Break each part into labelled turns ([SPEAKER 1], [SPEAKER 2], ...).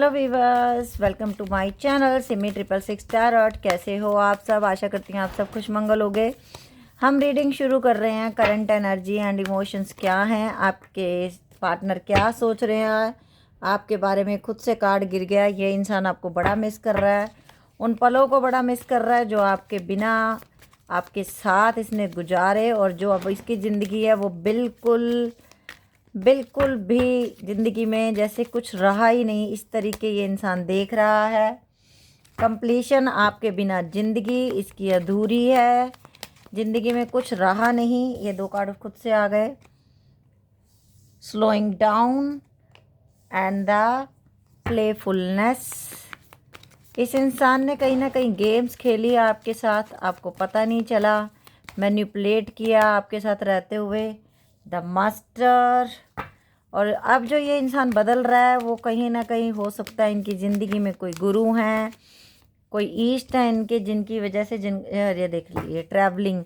[SPEAKER 1] Hello viewers, welcome to my channel Simi 666 tarot. कैसे हो आप सब? आशा करती हैं आप सब खुश मंगल होगे। हम रीडिंग शुरू कर रहे हैं। करंट एनर्जी एंड इमोशंस क्या हैं, आपके पार्टनर क्या सोच रहे हैं आपके बारे में। खुद से कार्ड गिर गया, ये इंसान आपको बड़ा मिस कर रहा है, उन पलों को बड़ा मिस कर रहा है जो आपके बिना आपके साथ इसने गुजारे, और जो अब इसकी ज़िंदगी है वो बिल्कुल भी ज़िंदगी में जैसे कुछ रहा ही नहीं, इस तरीके ये इंसान देख रहा है। कंप्लीशन, आपके बिना ज़िंदगी इसकी अधूरी है, ज़िंदगी में कुछ रहा नहीं। ये दो कार्ड खुद से आ गए। Slowing down and the playfulness. इस इंसान ने कहीं ना कहीं गेम्स खेली आपके साथ, आपको पता नहीं चला, मैनिपुलेट किया आपके साथ रहते हुए। The master. और अब जो ये इंसान बदल रहा है वो कहीं ना कहीं हो सकता है इनकी ज़िंदगी में कोई गुरु हैं, कोई ईस्ट है इनके, जिनकी वजह से ये देख लीजिए ट्रैवलिंग।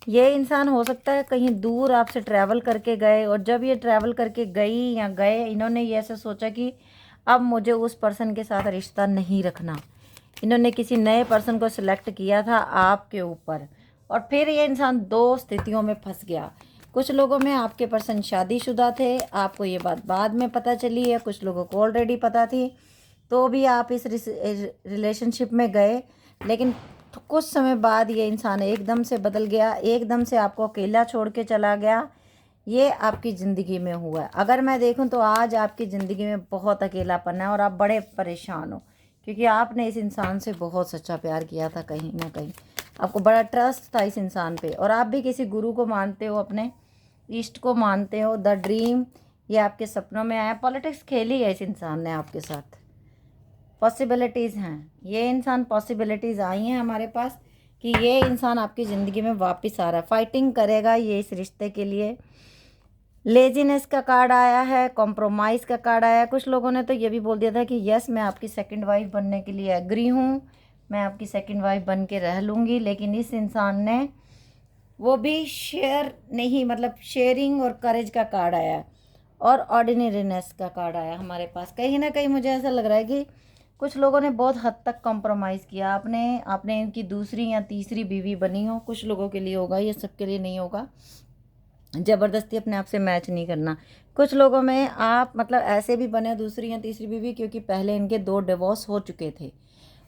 [SPEAKER 1] ये इंसान हो सकता है कहीं दूर आपसे ट्रैवल करके गए, और जब ये ट्रैवल करके गई या गए, इन्होंने ये ऐसे सोचा कि अब मुझे उस पर्सन के साथ रिश्ता नहीं रखना। इन्होंने किसी नए पर्सन को सिलेक्ट किया था आपके ऊपर, और फिर ये इंसान दो स्थितियों में फंस गया। कुछ लोगों में आपके पर्सन शादीशुदा थे, आपको ये बात बाद में पता चली है, कुछ लोगों को ऑलरेडी पता थी, तो भी आप इस रिलेशनशिप में गए। लेकिन कुछ समय बाद ये इंसान एकदम से बदल गया, एकदम से आपको अकेला छोड़ के चला गया। ये आपकी ज़िंदगी में हुआ है। अगर मैं देखूं तो आज आपकी ज़िंदगी में बहुत अकेलापन है और आप बड़े परेशान हो, क्योंकि आपने इस इंसान से बहुत सच्चा प्यार किया था। कहीं ना कहीं आपको बड़ा ट्रस्ट था इस इंसान पे, और आप भी किसी गुरु को मानते हो, अपने ईस्ट को मानते हो। द ड्रीम, ये आपके सपनों में आया। पॉलिटिक्स खेली है इस इंसान ने आपके साथ। पॉसिबिलिटीज़ हैं, ये इंसान पॉसिबिलिटीज़ आई हैं हमारे पास कि ये इंसान आपकी ज़िंदगी में वापस आ रहा है, फाइटिंग करेगा ये इस रिश्ते के लिए। लेजीनेस का कार्ड आया है, कॉम्प्रोमाइज़ का कार्ड आया है। कुछ लोगों ने तो ये भी बोल दिया था कि यस, मैं आपकी सेकंड वाइफ बनने के लिए एग्री हूँ, मैं आपकी सेकंड वाइफ बन के रह लूँगी। लेकिन इस इंसान ने वो भी शेयर नहीं, मतलब शेयरिंग और करेज का कार्ड आया है, और ऑर्डिनरीनेस का कार्ड आया हमारे पास। कहीं ना कहीं मुझे ऐसा लग रहा है कि कुछ लोगों ने बहुत हद तक कॉम्प्रोमाइज़ किया। आपने इनकी दूसरी या तीसरी बीवी बनी हो, कुछ लोगों के लिए होगा, ये सबके लिए नहीं होगा। ज़बरदस्ती अपने आप से मैच नहीं करना। कुछ लोगों में आप मतलब ऐसे भी बने दूसरी या तीसरी बीवी क्योंकि पहले इनके 2 डिवोर्स हो चुके थे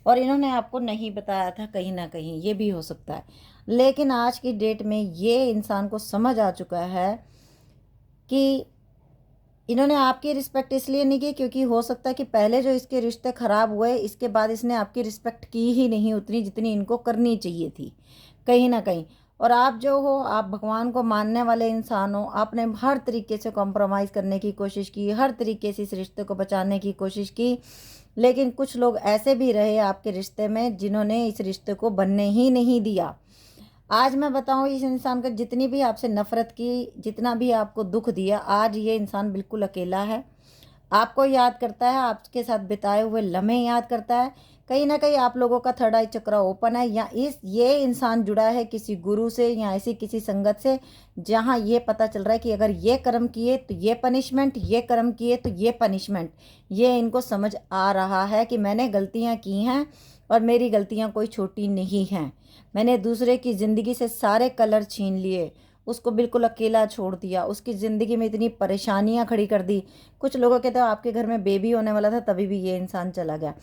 [SPEAKER 1] और इन्होंने आपको नहीं बताया था, कहीं ना कहीं ये भी हो सकता है। लेकिन आज की डेट में ये इंसान को समझ आ चुका है कि इन्होंने आपकी रिस्पेक्ट इसलिए नहीं की क्योंकि हो सकता है कि पहले जो इसके रिश्ते ख़राब हुए, इसके बाद इसने आपकी रिस्पेक्ट की ही नहीं उतनी जितनी इनको करनी चाहिए थी, कहीं ना कहीं। और आप जो हो, आप भगवान को मानने वाले इंसान हो, आपने हर तरीके से कॉम्प्रोमाइज़ करने की कोशिश की, हर तरीके से इस रिश्ते को बचाने की कोशिश की। लेकिन कुछ लोग ऐसे भी रहे आपके रिश्ते में जिन्होंने इस रिश्ते को बनने ही नहीं दिया। आज मैं बताऊं, इस इंसान का जितनी भी आपसे नफ़रत की, जितना भी आपको दुख दिया, आज ये इंसान बिल्कुल अकेला है। आपको याद करता है, आपके साथ बिताए हुए लम्हे याद करता है। कहीं ना कहीं आप लोगों का थर्ड आई चक्र ओपन है, या ये इंसान जुड़ा है किसी गुरु से या ऐसी किसी संगत से जहां ये पता चल रहा है कि अगर ये कर्म किए तो ये पनिशमेंट, ये कर्म किए तो ये पनिशमेंट। ये इनको समझ आ रहा है कि मैंने गलतियां की हैं और मेरी गलतियां कोई छोटी नहीं हैं। मैंने दूसरे की ज़िंदगी से सारे कलर छीन लिए, उसको बिल्कुल अकेला छोड़ दिया, उसकी ज़िंदगी में इतनी परेशानियां खड़ी कर दी। कुछ लोगों के तो आपके घर में बेबी होने वाला था तभी भी ये इंसान चला गया।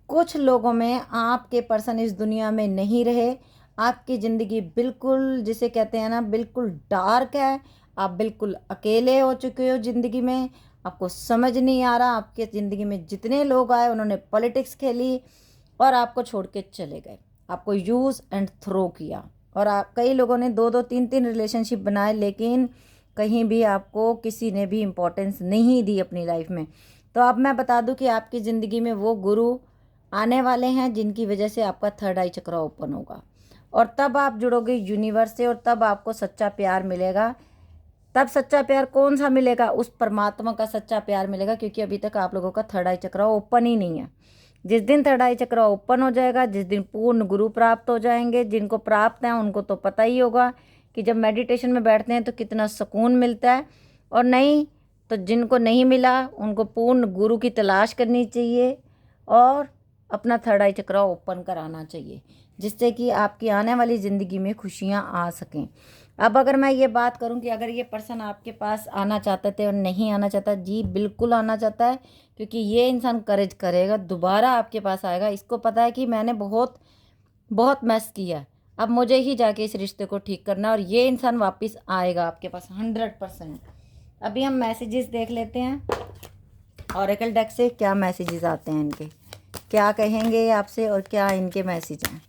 [SPEAKER 1] कुछ लोगों में आपके पर्सन इस दुनिया में नहीं रहे। आपकी ज़िंदगी बिल्कुल, जिसे कहते हैं ना, बिल्कुल डार्क है। आप बिल्कुल अकेले हो चुके हो ज़िंदगी में, आपको समझ नहीं आ रहा। आपके ज़िंदगी में जितने लोग आए उन्होंने पॉलिटिक्स खेली और आपको छोड़ के चले गए, आपको यूज़ एंड थ्रो किया। और आप, कई लोगों ने 2-2 3-3 रिलेशनशिप बनाए, लेकिन कहीं भी आपको किसी ने भी इम्पोर्टेंस नहीं दी अपनी लाइफ में। तो अब मैं बता दूं कि आपकी ज़िंदगी में वो गुरु आने वाले हैं जिनकी वजह से आपका थर्ड आई चक्र ओपन होगा, और तब आप जुड़ोगे यूनिवर्स से, और तब आपको सच्चा प्यार मिलेगा। तब सच्चा प्यार कौन सा मिलेगा? उस परमात्मा का सच्चा प्यार मिलेगा, क्योंकि अभी तक आप लोगों का थर्ड आई चक्र ओपन ही नहीं है। जिस दिन थर्ड आई चक्र ओपन हो जाएगा, जिस दिन पूर्ण गुरु प्राप्त हो जाएंगे, जिनको प्राप्त हैं उनको तो पता ही होगा कि जब मेडिटेशन में बैठते हैं तो कितना सुकून मिलता है। और नहीं तो जिनको नहीं मिला उनको पूर्ण गुरु की तलाश करनी चाहिए और अपना थर्ड आई चक्रा ओपन कराना चाहिए, जिससे कि आपकी आने वाली ज़िंदगी में खुशियाँ आ सकें। अब अगर मैं ये बात करूं कि अगर ये पर्सन आपके पास आना चाहते थे और नहीं आना चाहता, जी बिल्कुल आना चाहता है, क्योंकि ये इंसान करेज करेगा, दोबारा आपके पास आएगा। इसको पता है कि मैंने बहुत बहुत मैस किया है, अब मुझे ही जाके इस रिश्ते को ठीक करना है, और ये इंसान वापस आएगा आपके पास 100%। अभी हम मैसेजेस देख लेते हैं ऑरेकल डेक से, क्या मैसेजेस आते हैं इनके, क्या कहेंगे आपसे और क्या इनके मैसेज हैं।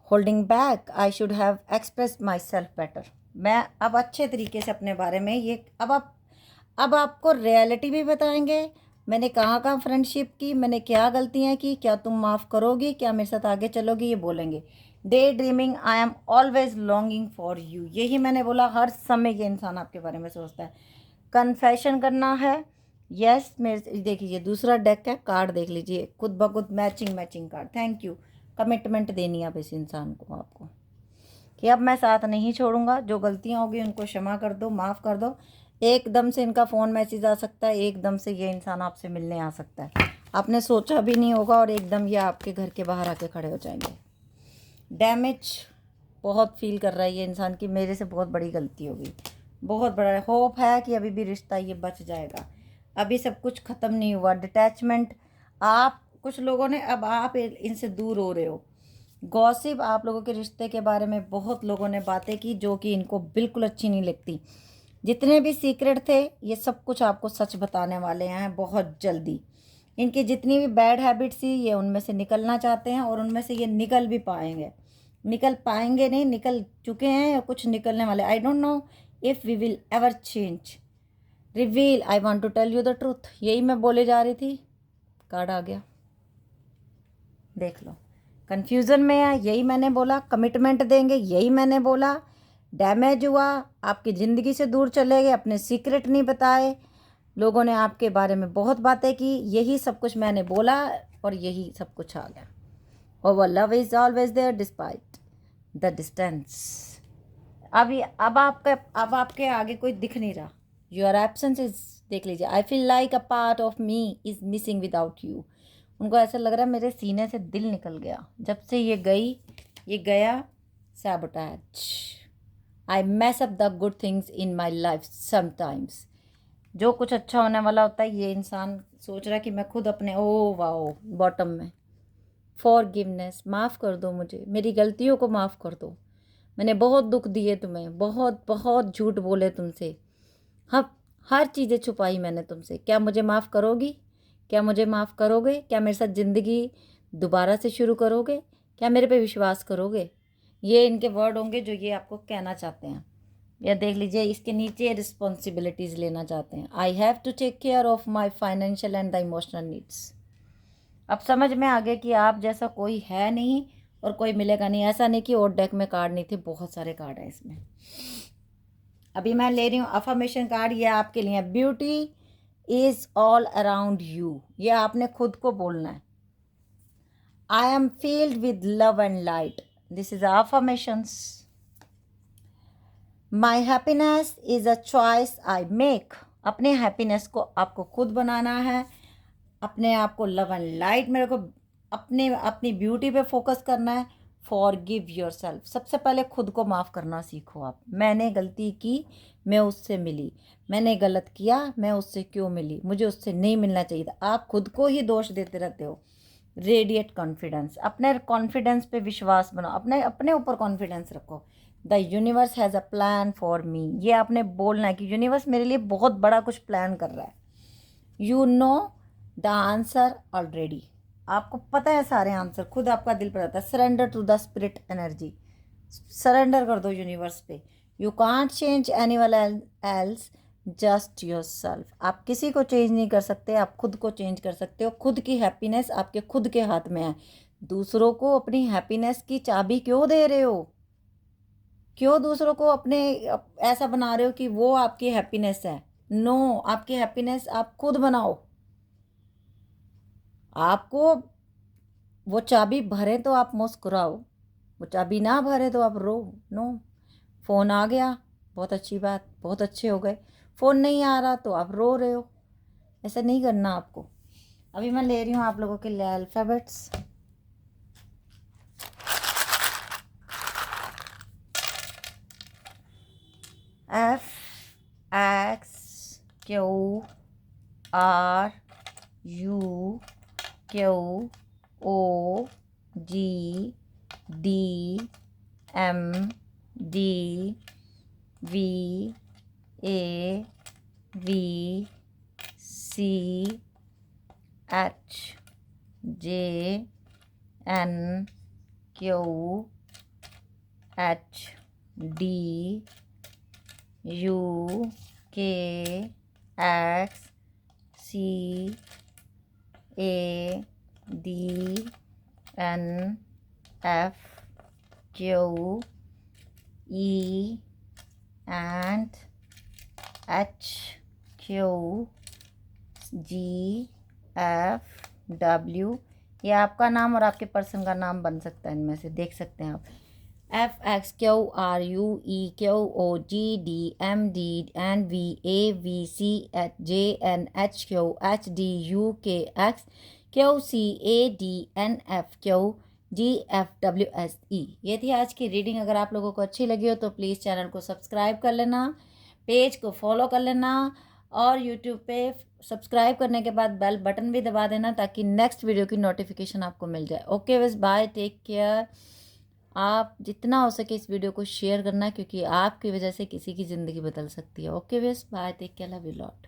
[SPEAKER 1] Holding back, I should have express my self better. मैं अब अच्छे तरीके से अपने बारे में ये अब आपको रियलिटी भी बताएंगे, मैंने कहाँ कहाँ फ्रेंडशिप की, मैंने क्या गलतियाँ की, क्या तुम माफ़ करोगी, क्या मेरे साथ आगे चलोगी, ये बोलेंगे। Day dreaming, I am always longing for you, यही मैंने बोला, हर समय ये इंसान आपके बारे में सोचता है। कन्फेशन करना है, यस मेरे देखिए ये दूसरा डेक है, कार्ड देख लीजिए, खुद ब खुद matching card, thank you. Commitment देनी है अब इस इंसान को आपको कि अब मैं साथ नहीं छोड़ूंगा, जो गलतियां होगी उनको क्षमा कर दो, माफ़ कर दो। एकदम से इनका फ़ोन मैसेज आ सकता है, एकदम से ये इंसान आपसे मिलने आ सकता है, आपने सोचा भी नहीं होगा, और एकदम ये आपके घर के बाहर आके खड़े हो जाएंगे। डैमेज बहुत फील कर रहा है ये इंसान की, मेरे से बहुत बड़ी गलती होगी, बहुत बड़ा होप है कि अभी भी रिश्ता ये बच जाएगा, अभी सब कुछ ख़त्म नहीं हुआ। डिटैचमेंट, आप कुछ लोगों ने, अब आप इनसे दूर हो रहे हो। गॉसिप, आप लोगों के रिश्ते के बारे में बहुत लोगों ने बातें की जो कि इनको बिल्कुल अच्छी नहीं लगती। जितने भी सीक्रेट थे ये सब कुछ आपको सच बताने वाले हैं बहुत जल्दी। इनकी जितनी भी बैड हैबिट्स थी ये उनमें से निकलना चाहते हैं, और उनमें से ये निकल भी पाएंगे, निकल पाएंगे नहीं, निकल चुके हैं या कुछ निकलने वाले। I don't know if we will ever change, reveal, I want to tell you the truth, यही मैं बोले जा रही थी, कार्ड आ गया, देख लो। कन्फ्यूज़न में है, यही मैंने बोला। कमिटमेंट देंगे, यही मैंने बोला। डैमेज हुआ, आपकी ज़िंदगी से दूर चले गए, अपने सीक्रेट नहीं बताए, लोगों ने आपके बारे में बहुत बातें की, यही सब कुछ मैंने बोला और यही सब कुछ आ गया। Our love is always there despite the distance. अब आपके आगे कोई दिख नहीं रहा, योर एब्सेंस इज, देख लीजिए, I feel like a part of me is missing without you. उनको ऐसा लग रहा है मेरे सीने से दिल निकल गया जब से ये गई, ये गया। Sabotage, I mess up the good things in my life sometimes. जो कुछ अच्छा होने वाला होता है ये इंसान सोच रहा है कि मैं खुद अपने, ओ वाओ, बॉटम में। फॉरगिवनेस, माफ़ कर दो मुझे, मेरी गलतियों को माफ़ कर दो, मैंने बहुत दुख दिए तुम्हें, बहुत बहुत झूठ बोले तुमसे, हाँ, हर चीज़ें छुपाई मैंने तुमसे, क्या मुझे माफ़ करोगी, क्या मुझे माफ़ करोगे, क्या मेरे साथ ज़िंदगी दोबारा से शुरू करोगे, क्या मेरे पे विश्वास करोगे। ये इनके वर्ड होंगे जो ये आपको कहना चाहते हैं। या देख लीजिए इसके नीचे रिस्पॉन्सिबिलिटीज़ लेना चाहते हैं। I have to take care of my financial and the emotional needs. अब समझ में आ गया कि आप जैसा कोई है नहीं और कोई मिलेगा नहीं। ऐसा नहीं कि और डेक में कार्ड नहीं थे, बहुत सारे कार्ड हैं इसमें। अभी मैं ले रही हूँ अफर्मेशन कार्ड, ये आपके लिए। Beauty is all around you, ये आपने खुद को बोलना है। I am field with love and light, this is affirmations. My happiness is a choice I make, अपने हैप्पीनेस को आपको खुद बनाना है, अपने आप को लव एंड लाइट मेरे को अपनी ब्यूटी पे फोकस करना है। फॉरगिव योरसेल्फ, सबसे पहले खुद को माफ़ करना सीखो आप। मैंने गलती की, मैं उससे मिली, मैंने गलत किया, मैं उससे क्यों मिली, मुझे उससे नहीं मिलना चाहिए था। आप खुद को ही दोष देते रहते हो। रेडिएट कॉन्फिडेंस, अपने कॉन्फिडेंस पे विश्वास बनाओ, अपने ऊपर कॉन्फिडेंस रखो। The universe has a plan for me, ये आपने बोलना है कि यूनिवर्स मेरे लिए बहुत बड़ा कुछ प्लान कर रहा है। You know the answer already, आपको पता है सारे आंसर, खुद आपका दिल पर आता है। Surrender to the spirit energy, surrender कर दो यूनिवर्स पे। You can't change anyone else, just yourself. आप किसी को चेंज नहीं कर सकते, आप खुद को चेंज कर सकते हो। खुद की हैप्पीनेस आपके खुद के हाथ में है। दूसरों को अपनी हैप्पीनेस की चाबी क्यों दे रहे हो, क्यों दूसरों को अपने ऐसा बना रहे हो कि वो आपकी हैप्पीनेस है। नो, आपकी हैप्पीनेस आप खुद बनाओ। आपको वो चाबी भरे तो आप मुस्कुराओ, वो चाबी ना भरे तो आप रो। नो, फ़ोन आ गया, बहुत अच्छी बात, बहुत अच्छे हो गए। फ़ोन नहीं आ रहा तो आप रो रहे हो, ऐसा नहीं करना आपको। अभी मैं ले रही हूँ आप लोगों के लिए alphabets. F X Q R U Q O G D M D V A V C H J N Q H D U K X C A D N F Q E and H Q G F W। ये आपका नाम और आपके person का नाम बन सकता है, इनमें से देख सकते हैं आप। F X Q R U E Q O G D M D N V A V C H J N H Q H D U K X Q C A D N F Q G F W S E। ये थी आज की reading. अगर आप लोगों को अच्छी लगी हो तो प्लीज़ चैनल को सब्सक्राइब कर लेना, पेज को फॉलो कर लेना और यूट्यूब पे सब्सक्राइब करने के बाद बेल बटन भी दबा देना ताकि नेक्स्ट वीडियो की नोटिफिकेशन आपको मिल जाए। ओके बस, बाय, टेक केयर। आप जितना हो सके इस वीडियो को शेयर करना क्योंकि आपकी वजह से किसी की ज़िंदगी बदल सकती है। ओके बस, bye, take care, love you lot.